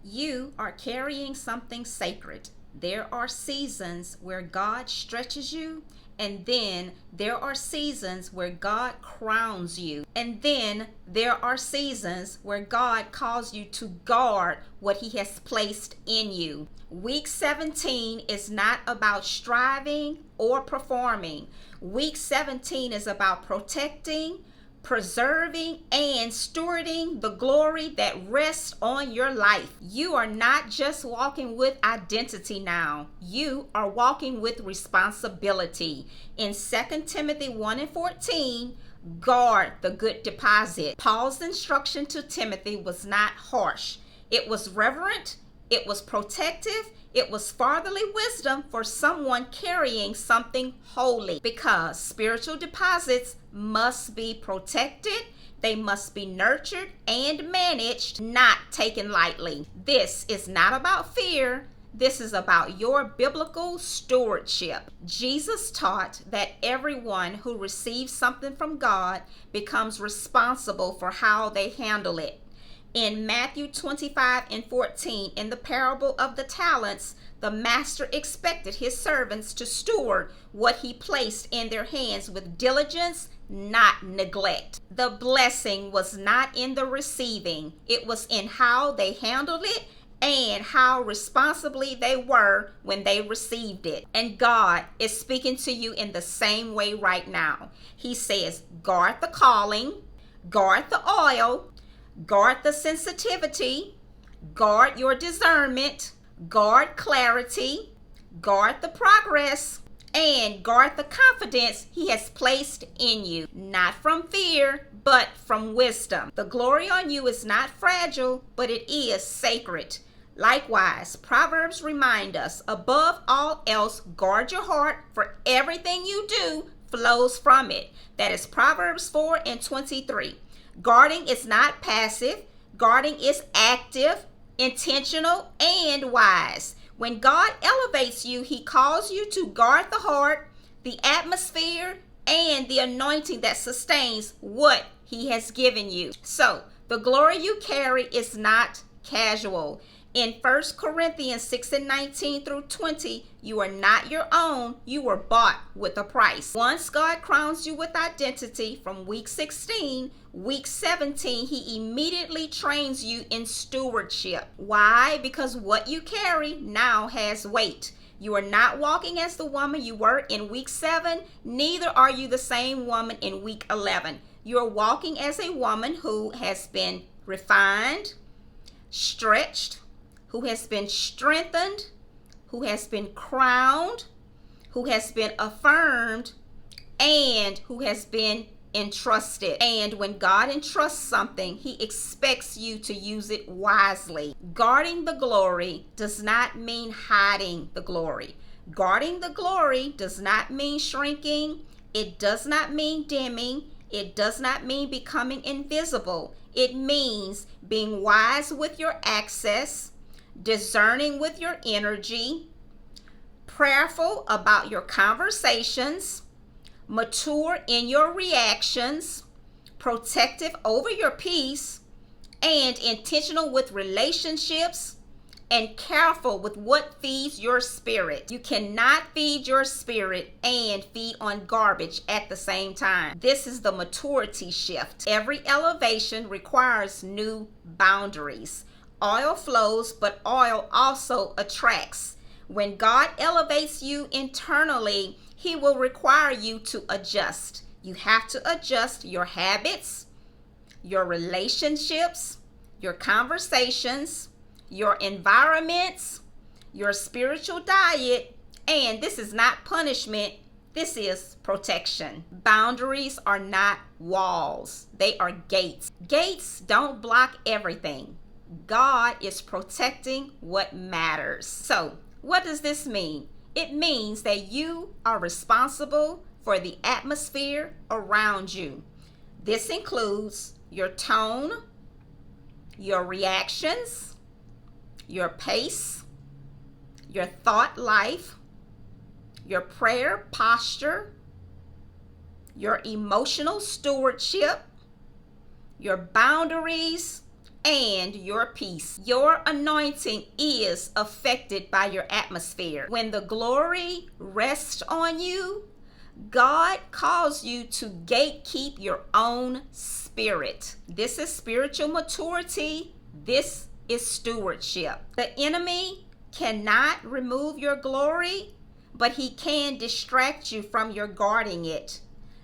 You are carrying something sacred. There are seasons where God stretches you, and then there are seasons where God crowns you. And then there are seasons where God calls you to guard what He has placed in you. Week 17 is not about striving or performing. Week 17 is about protecting, preserving, and stewarding the glory that rests on your life. You are not just walking with identity now. You are walking with responsibility. In 2 Timothy 1:14, guard the good deposit. Paul's instruction to Timothy was not harsh. It was reverent, it was protective, it was fatherly wisdom for someone carrying something holy, because spiritual deposits must be protected, they must be nurtured and managed, not taken lightly. This is not about fear. This is about your biblical stewardship. Jesus taught that everyone who receives something from God becomes responsible for how they handle it. In Matthew 25:14, in the parable of the talents, the master expected his servants to steward what he placed in their hands with diligence, not neglect. The blessing was not in the receiving, it was in how they handled it and how responsibly they were when they received it. And God is speaking to you in the same way right now. He says, guard the calling, guard the oil, guard the sensitivity, guard your discernment, guard clarity, guard the progress, and guard the confidence He has placed in you. Not from fear, but from wisdom. The glory on you is not fragile, but it is sacred. Likewise, Proverbs remind us, above all else, guard your heart, for everything you do flows from it. That is Proverbs 4:23. Guarding is not passive. Guarding is active, intentional, and wise. When God elevates you, He calls you to guard the heart, the atmosphere, and the anointing that sustains what He has given you. So, the glory you carry is not casual. In 1 Corinthians 6:19 through 20, you are not your own. You were bought with a price. Once God crowns you with identity from week 16, week 17, He immediately trains you in stewardship. Why? Because what you carry now has weight. You are not walking as the woman you were in week 7, neither are you the same woman in week 11. You are walking as a woman who has been refined, stretched, who has been strengthened, who has been crowned, who has been affirmed, and who has been entrusted. And when God entrusts something, He expects you to use it wisely. Guarding the glory does not mean hiding the glory. Guarding the glory does not mean shrinking. It does not mean dimming. It does not mean becoming invisible. It means being wise with your access, discerning with your energy, prayerful about your conversations, mature in your reactions, protective over your peace, and intentional with relationships, and careful with what feeds your spirit. You cannot feed your spirit and feed on garbage at the same time. This is the maturity shift. Every elevation requires new boundaries. Oil flows, but oil also attracts. When God elevates you internally, He will require you to adjust. You have to adjust your habits, your relationships, your conversations, your environments, your spiritual diet, and this is not punishment, this is protection. Boundaries are not walls, they are gates. Gates don't block everything. God is protecting what matters. So, what does this mean? It means that you are responsible for the atmosphere around you. This includes your tone, your reactions, your pace, your thought life, your prayer posture, your emotional stewardship, your boundaries, and your peace. Your anointing is affected by your atmosphere. When the glory rests on you, God calls you to gatekeep your own spirit. This is spiritual maturity. This is stewardship. The enemy cannot remove your glory, but he can distract you from your guarding it.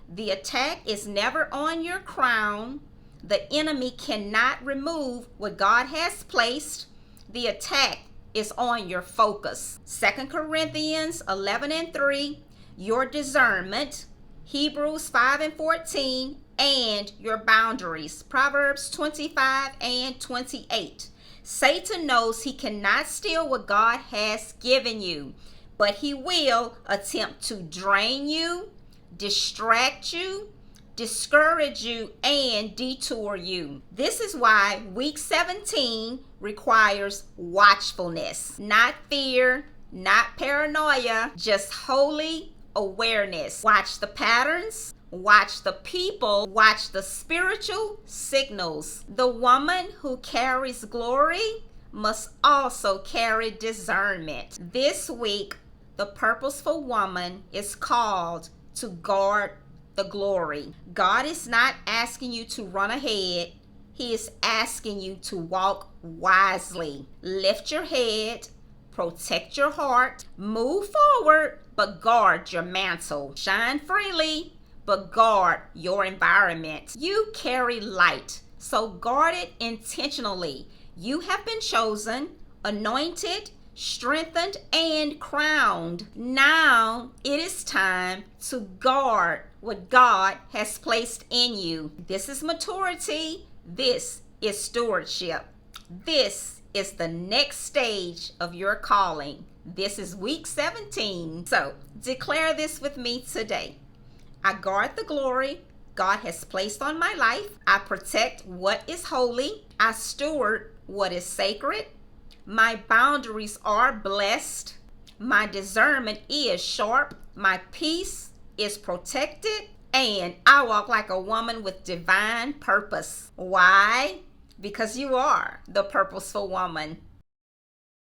The attack is never on your crown. The enemy cannot remove what God has placed. The attack is on your focus. 2 Corinthians 11:3, your discernment. Hebrews 5:14, and your boundaries. Proverbs 25:28. Satan knows he cannot steal what God has given you, but he will attempt to drain you, distract you, discourage you, and detour you. This is why week 17 requires watchfulness, not fear, not paranoia, just holy awareness. Watch the patterns, watch the people, watch the spiritual signals. The woman who carries glory must also carry discernment. This week, the purposeful woman is called to guard the glory. God is not asking you to run ahead. He is asking you to walk wisely. Lift your head, protect your heart, move forward, but guard your mantle. Shine freely, but guard your environment. You carry light, so guard it intentionally. You have been chosen, anointed, strengthened, and crowned. Now it is time to guard what God has placed in you. This is maturity. This is stewardship. This is the next stage of your calling. This is week 17. So declare this with me today. I guard the glory God has placed on my life. I protect what is holy. I steward what is sacred. My boundaries are blessed. My discernment is sharp. My peace is protected. And I walk like a woman with divine purpose. Why? Because you are the purposeful woman.